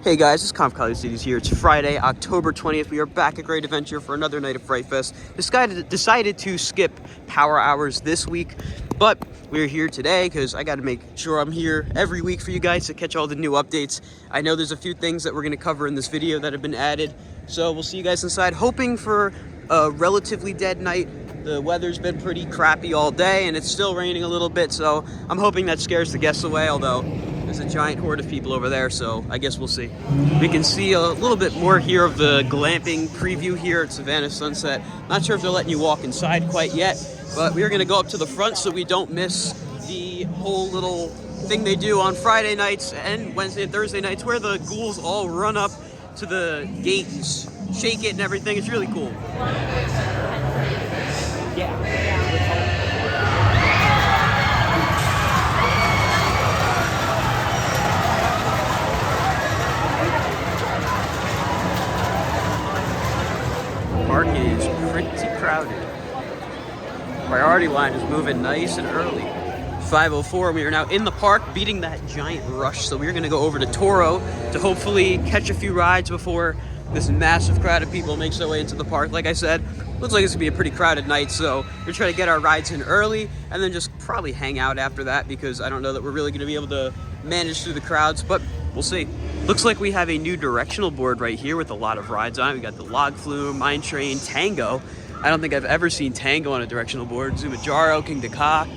Hey guys, it's College Cities here. It's Friday, October 20th. We are back at Great Adventure for another night of Fright Fest. Decided to skip power hours this week, but we're here today because I got to make sure I'm here every week for you guys to catch all the new updates. I know there's a few things that we're going to cover in this video that have been added, so we'll see you guys inside, hoping for a relatively dead night. The weather's been pretty crappy all day, and it's still raining a little bit, so I'm hoping that scares the guests away, although there's a giant horde of people over there, so I guess we'll see. We can see a little bit more here of the glamping preview here at Savannah Sunset. Not sure if they're letting you walk inside quite yet, but we are going to go up to the front so we don't miss the whole little thing they do on Friday nights and Wednesday and Thursday nights, where the ghouls all run up to the gate and shake it and everything. It's really cool. Park is pretty crowded. Priority line is moving nice and early. 5:04, we are now in the park beating that giant rush, so we're going to go over to Toro to hopefully catch a few rides before this massive crowd of people makes their way into the park. Like I said, looks like it's going to be a pretty crowded night, so we're trying to get our rides in early and then just probably hang out after that, because I don't know that we're really going to be able to manage through the crowds, but we'll see. Looks like we have a new directional board right here with a lot of rides on it. We got the Log Flume, Mine Train, Tango. I don't think I've ever seen Tango on a directional board. Zumanjaro, Kingda Ka.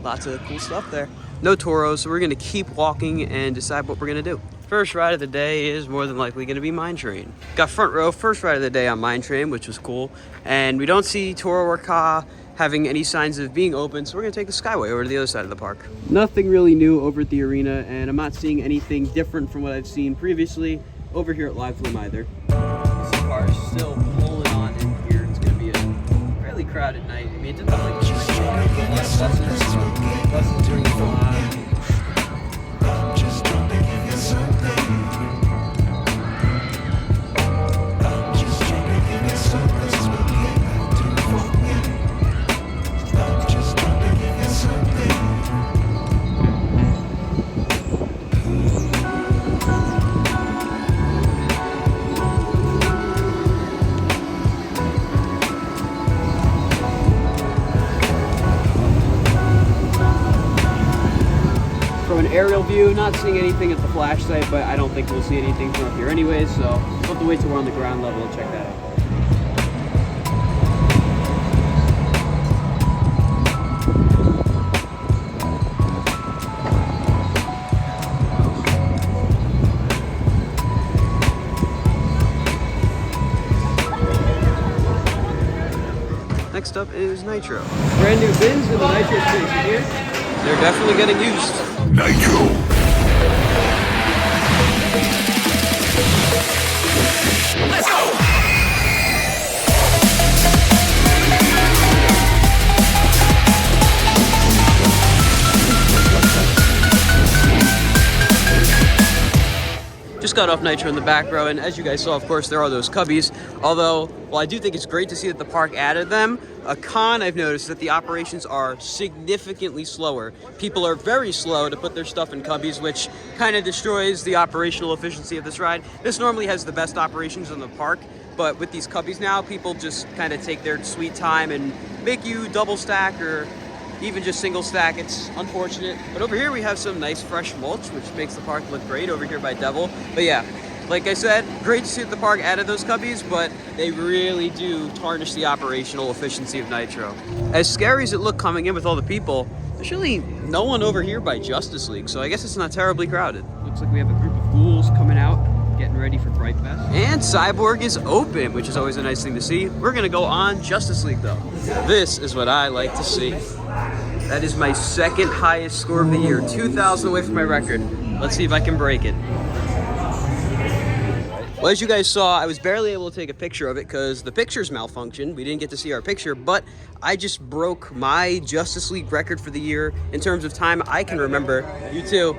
Lots of cool stuff there. No Toro, so we're gonna keep walking and decide what we're gonna do. First ride of the day is more than likely gonna be Mine Train. Got front row, first ride of the day on Mine Train, which was cool. And we don't see Toro or Ka having any signs of being open, so we're gonna take the Skyway over to the other side of the park. Nothing really new over at the arena, and I'm not seeing anything different from what I've seen previously over here at Live Flume either. This car is still pulling on in here. It's gonna be a fairly crowded night. I mean, it didn't look like buses during the time. Aerial view, not seeing anything at the flash site, but I don't think we'll see anything from up here anyway, so we'll have to wait till we're on the ground level and check that out. Next up is Nitro. Brand new bins in the Nitro station here. They're definitely getting used. Nitro. Let's go. Just got off Nitro in the back row, and as you guys saw, of course, there are those cubbies. Although, while I do think it's great to see that the park added them, a con I've noticed is that the operations are significantly slower. People are very slow to put their stuff in cubbies, which kind of destroys the operational efficiency of this ride. This normally has the best operations in the park, but with these cubbies now, people just kind of take their sweet time and make you double stack or even just single stack. It's unfortunate. But over here we have some nice fresh mulch, which makes the park look great over here by Devil. But yeah, like I said, great to see that the park added those cubbies, but they really do tarnish the operational efficiency of Nitro. As scary as it looked coming in with all the people, there's really no one over here by Justice League, so I guess it's not terribly crowded. Looks like we have a group of ghouls coming out, getting ready for Fright Fest. And Cyborg is open, which is always a nice thing to see. We're gonna go on Justice League though. This is what I like to see. That is my second highest score of the year, 2,000 away from my record. Let's see if I can break it. Well, as you guys saw, I was barely able to take a picture of it because the pictures malfunctioned. We didn't get to see our picture, but I just broke my Justice League record for the year in terms of time I can remember. You too.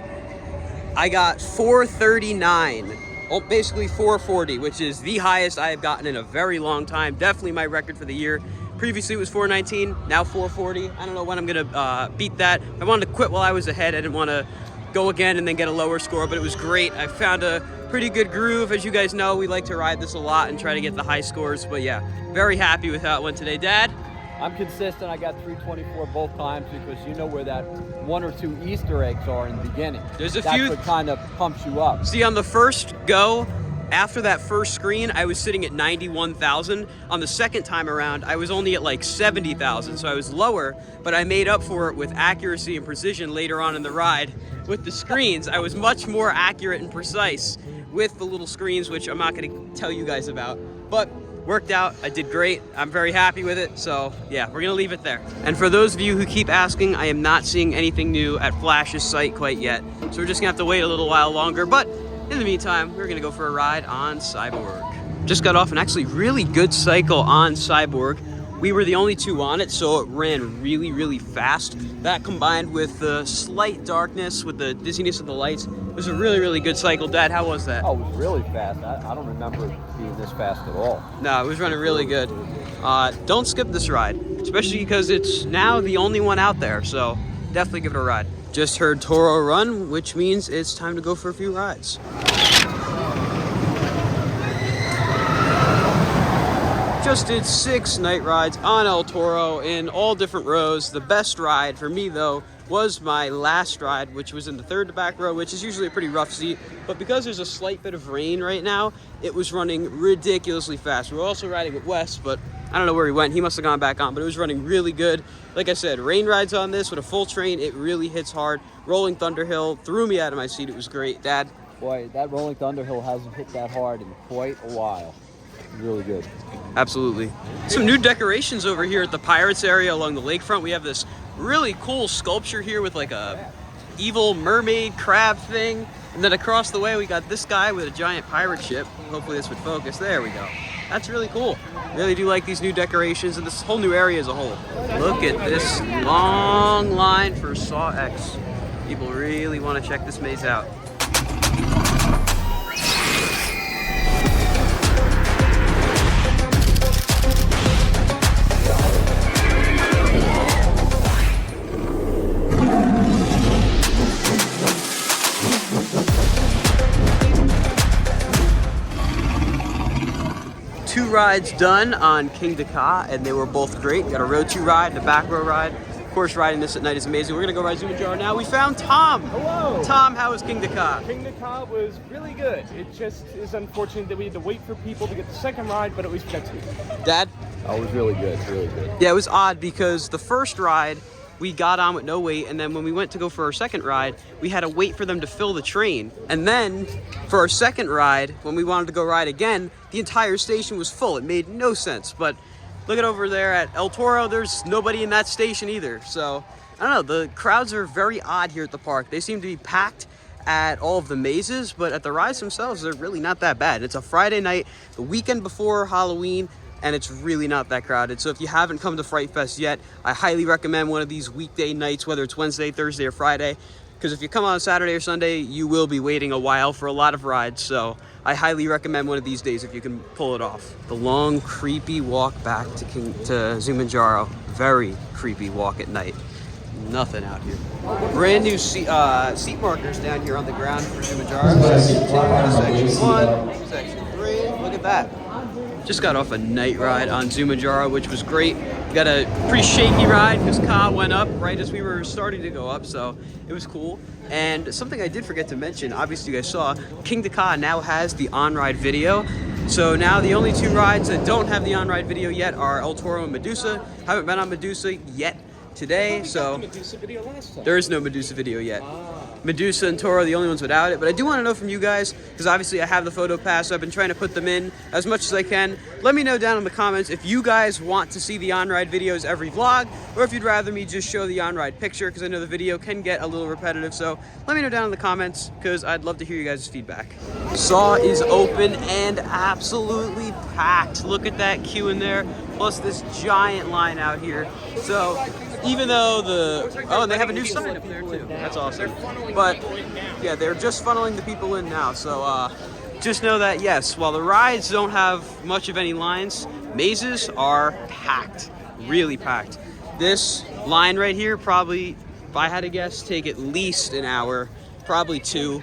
I got 439. Oh, basically 440, which is the highest I have gotten in a very long time. Definitely my record for the year. Previously it was 419, now 440. I don't know when I'm gonna beat that. I wanted to quit while I was ahead. I didn't want to go again and then get a lower score, but it was great. I found a pretty good groove. As you guys know, we like to ride this a lot and try to get the high scores, but yeah, very happy with how it went today. Dad? I'm consistent. I got 324 both times because you know where that 1 or 2 Easter eggs are in the beginning. There's a That's few. what kind of pumps you up. See, on the first go, after that first screen, I was sitting at 91,000. On the second time around, I was only at like 70,000, so I was lower, but I made up for it with accuracy and precision later on in the ride. With the screens, I was much more accurate and precise with the little screens, which I'm not gonna tell you guys about, but worked out. I did great. I'm very happy with it. So yeah, we're gonna leave it there. And for those of you who keep asking, I am not seeing anything new at Flash's site quite yet. So we're just gonna have to wait a little while longer. But in the meantime, we're gonna go for a ride on Cyborg. Just got off an actually really good cycle on Cyborg. We were the only 2 on it, so it ran really, really fast. That combined with the slight darkness, with the dizziness of the lights, it was a really, really good cycle. Dad, how was that? Oh, it was really fast. I don't remember it being this fast at all. No, it was running really good. Don't skip this ride, especially because it's now the only one out there, so definitely give it a ride. Just heard Toro run, which means it's time to go for a few rides. Just did 6 night rides on El Toro in all different rows. The best ride for me though was my last ride, which was in the 3rd to back row, which is usually a pretty rough seat, but because there's a slight bit of rain right now, it was running ridiculously fast. We were also riding with Wes, but I don't know where he went. He must have gone back on, but it was running really good. Like I said, rain rides on this with a full train, it really hits hard. Rolling Thunder Hill threw me out of my seat. It was great. Dad? Boy, that Rolling Thunder Hill hasn't hit that hard in quite a while. Really good. Absolutely. Some new decorations over here at the Pirates area along the lakefront. We have this really cool sculpture here with like a evil mermaid crab thing. And then across the way, we got this guy with a giant pirate ship. Hopefully this would focus. There we go. That's really cool. Really do like these new decorations and this whole new area as a whole. Look at this long line for Saw X. People really want to check this maze out. Rides done on Kingda Ka, and they were both great. Got a row 2 ride and a back row ride. Of course, riding this at night is amazing. We're gonna go ride Zumanjaro now. We found Tom. Hello. Tom, how was Kingda Ka? Kingda Ka was really good. It just is unfortunate that we had to wait for people to get the second ride, but at least we got 2. Dad? Oh, it was really good, really good. Yeah, it was odd because the first ride we got on with no wait, and then when we went to go for our second ride, we had to wait for them to fill the train. And then for our second ride, when we wanted to go ride again, the entire station was full. It made no sense. But look at over there at El Toro, there's nobody in that station either. So I don't know, the crowds are very odd here at the park. They seem to be packed at all of the mazes, but at the rides themselves, they're really not that bad. It's a Friday night, the weekend before Halloween, and it's really not that crowded. So if you haven't come to Fright Fest yet, I highly recommend one of these weekday nights, whether it's Wednesday, Thursday, or Friday, because if you come on Saturday or Sunday, you will be waiting a while for a lot of rides. So I highly recommend one of these days if you can pull it off. The long, creepy walk back to Zumanjaro. Very creepy walk at night. Nothing out here. Brand new seat markers down here on the ground for Zumanjaro. Section 2, Section 1, Section 3. Look at that. Just got off a night ride on Zumanjaro, which was great. We got a pretty shaky ride because Ka went up right as we were starting to go up, so it was cool. And something I did forget to mention, obviously you guys saw, Kingda Ka now has the on-ride video. So now the only 2 rides that don't have the on-ride video yet are El Toro and Medusa. Haven't been on Medusa yet today, so there is no Medusa video yet. Medusa and Toro are the only ones without it, but I do want to know from you guys, because obviously I have the photo pass, so I've been trying to put them in as much as I can. Let me know down in the comments if you guys want to see the on-ride videos every vlog, or if you'd rather me just show the on-ride picture, because I know the video can get a little repetitive. So let me know down in the comments, because I'd love to hear you guys' feedback. Saw is open and absolutely packed. Look at that queue in there, plus this giant line out here. So even though and they have a new sign up there too. That's awesome. But yeah, they're just funneling the people in now. So just know that yes, while the rides don't have much of any lines, mazes are packed, really packed. This line right here probably, if I had to guess, take at least an hour probably 2.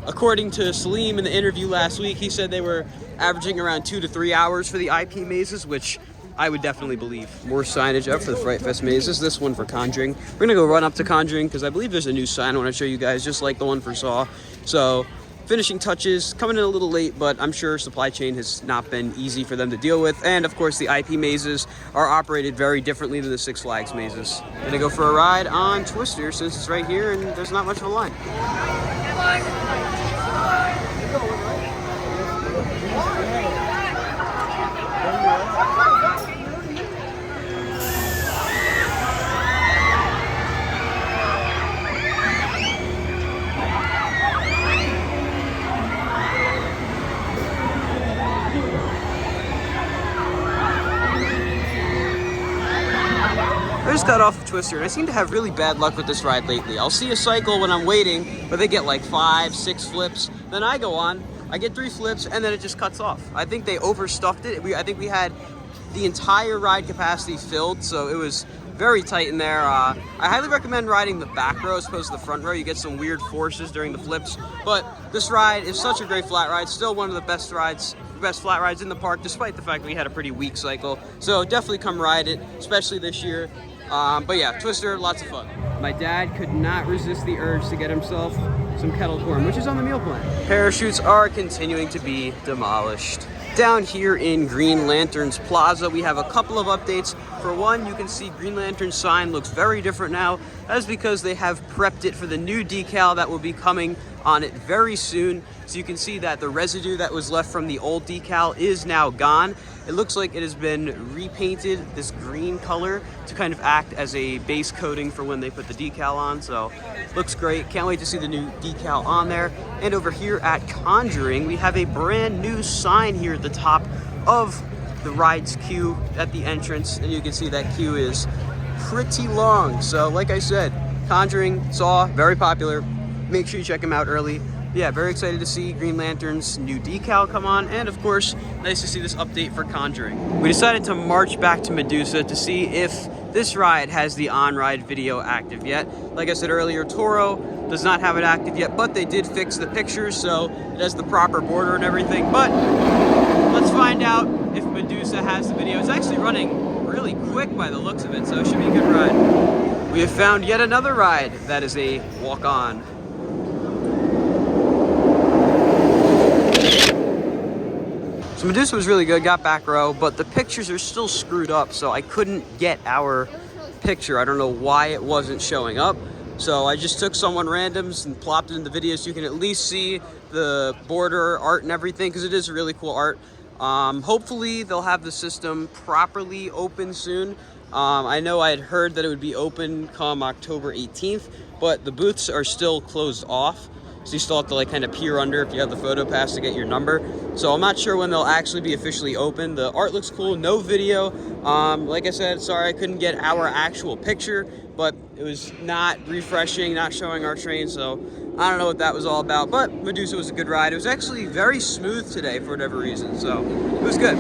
According to Salim in the interview last week, he said they were averaging around 2 to 3 hours for the IP mazes, which I would definitely believe. More signage up for the Fright Fest mazes. This one for Conjuring. We're gonna go run up to Conjuring because I believe there's a new sign I want to show you guys, just like the one for Saw. So finishing touches, coming in a little late, but I'm sure supply chain has not been easy for them to deal with. And of course, the IP mazes are operated very differently than the Six Flags mazes. Gonna go for a ride on Twister since it's right here and there's not much of a line. I just got off of Twister and I seem to have really bad luck with this ride lately. I'll see a cycle when I'm waiting, but they get like 5, 6 flips. Then I go on, I get 3 flips, and then it just cuts off. I think they overstuffed it. I think we had the entire ride capacity filled, so it was very tight in there. I highly recommend riding the back row as opposed to the front row. You get some weird forces during the flips, but this ride is such a great flat ride. Still one of the best flat rides in the park, despite the fact that we had a pretty weak cycle. So definitely come ride it, especially this year. But yeah, Twister, lots of fun. My dad could not resist the urge to get himself some kettle corn, which is on the meal plan. Parachutes are continuing to be demolished. Down here in Green Lanterns Plaza, we have a couple of updates. For one, you can see Green Lantern's sign looks very different now. That is because they have prepped it for the new decal that will be coming on it very soon. So you can see that the residue that was left from the old decal is now gone. It looks like it has been repainted this green color to kind of act as a base coating for when they put the decal on. So looks great. Can't wait to see the new decal on there. And over here at Conjuring, we have a brand new sign here at the top of the ride's queue at the entrance. And you can see that queue is pretty long. So like I said, Conjuring, Saw, very popular. Make sure you check them out early. Yeah, very excited to see Green Lantern's new decal come on, and of course, nice to see this update for Conjuring. We decided to march back to Medusa to see if this ride has the on-ride video active yet. Like I said earlier, Toro does not have it active yet, but they did fix the pictures, so it has the proper border and everything. But let's find out if Medusa has the video. It's actually running really quick by the looks of it, so it should be a good ride. We have found yet another ride that is a walk-on. So Medusa was really good, got back row, but the pictures are still screwed up, so I couldn't get our picture. I don't know why it wasn't showing up. So I just took someone randoms and plopped it in the video so you can at least see the border art and everything, because it is really cool art. Hopefully they'll have the system properly open soon. I know I had heard that it would be open come October 18th, but the booths are still closed off. So you still have to like kind of peer under if you have the photo pass to get your number. So I'm not sure when they'll actually be officially open. The art looks cool, no video. Like I said, sorry I couldn't get our actual picture, but it was not refreshing, not showing our train. So I don't know what that was all about, but Medusa was a good ride. It was actually very smooth today for whatever reason, so it was good.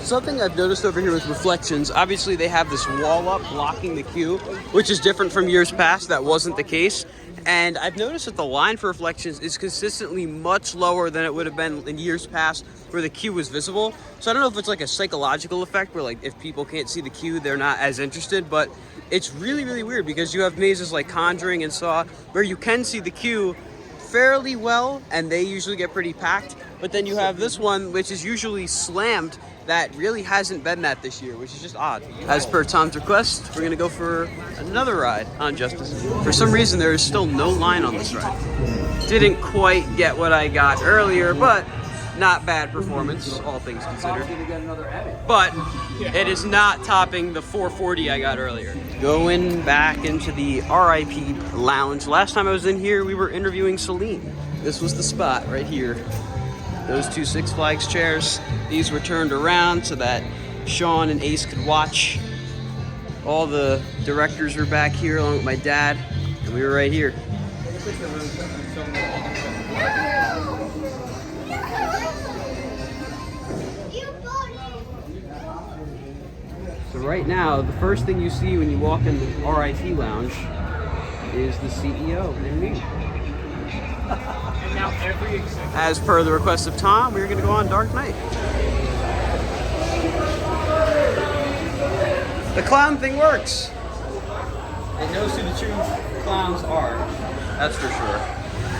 Something I've noticed over here with Reflections, obviously they have this wall up blocking the queue, which is different from years past. That wasn't the case. And I've noticed that the line for Reflections is consistently much lower than it would have been in years past where the queue was visible. So I don't know if it's like a psychological effect where like if people can't see the queue, they're not as interested, but it's really, really weird because you have mazes like Conjuring and Saw where you can see the queue fairly well and they usually get pretty packed. But then you have this one, which is usually slammed, that really hasn't been that this year, which is just odd. As per Tom's request, we're gonna go for another ride on Justice. For some reason, there is still no line on this ride. Didn't quite get what I got earlier, but not bad performance, all things considered. But it is not topping the 440 I got earlier. Going back into the RIT Lounge. Last time I was in here, we were interviewing Celine. This was the spot right here. Those two Six Flags chairs, these were turned around so that Sean and Ace could watch. All the directors were back here along with my dad, and we were right here. So right now, the first thing you see when you walk in the RIT Lounge is the CEO and me. And now every executive. As per the request of Tom, we're going to go on Dark Knight. The clown thing works. It knows who the true clowns are. That's for sure.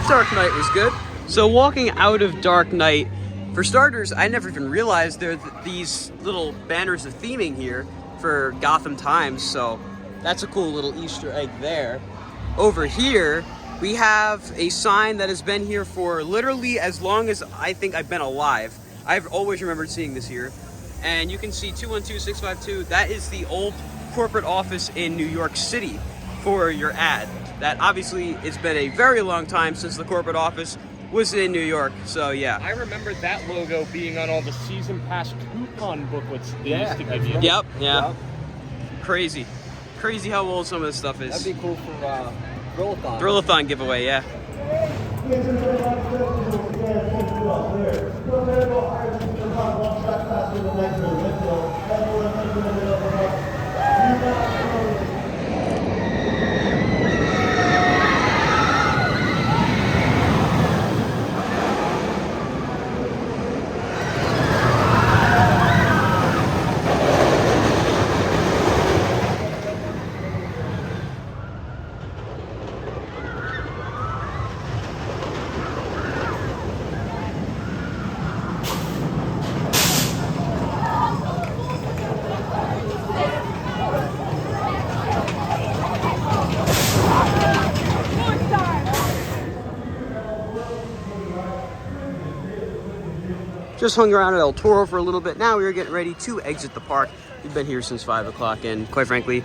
Dark Knight was good. So walking out of Dark Knight, for starters, I never even realized there are these little banners of theming here for Gotham Times. So that's a cool little Easter egg there. Over here, we have a sign that has been here for literally as long as I think I've been alive. I've always remembered seeing this here. And you can see 212-652, that is the old corporate office in New York City for your ad. That obviously, it's been a very long time since the corporate office was in New York, so yeah. I remember that logo being on all the season pass coupon booklets they used to give you. Yep, yeah. Yep. Crazy. Crazy how old some of this stuff is. That'd be cool for Thrillathon. Thrillathon giveaway, yeah. Just hung around at El Toro for a little bit. Now we are getting ready to exit the park. We've been here since 5 o'clock, and quite frankly,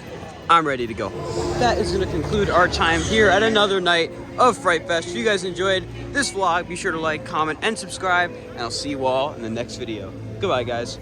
I'm ready to go. That is going to conclude our time here at another night of Fright Fest. If you guys enjoyed this vlog, be sure to like, comment, and subscribe, and I'll see you all in the next video. Goodbye, guys.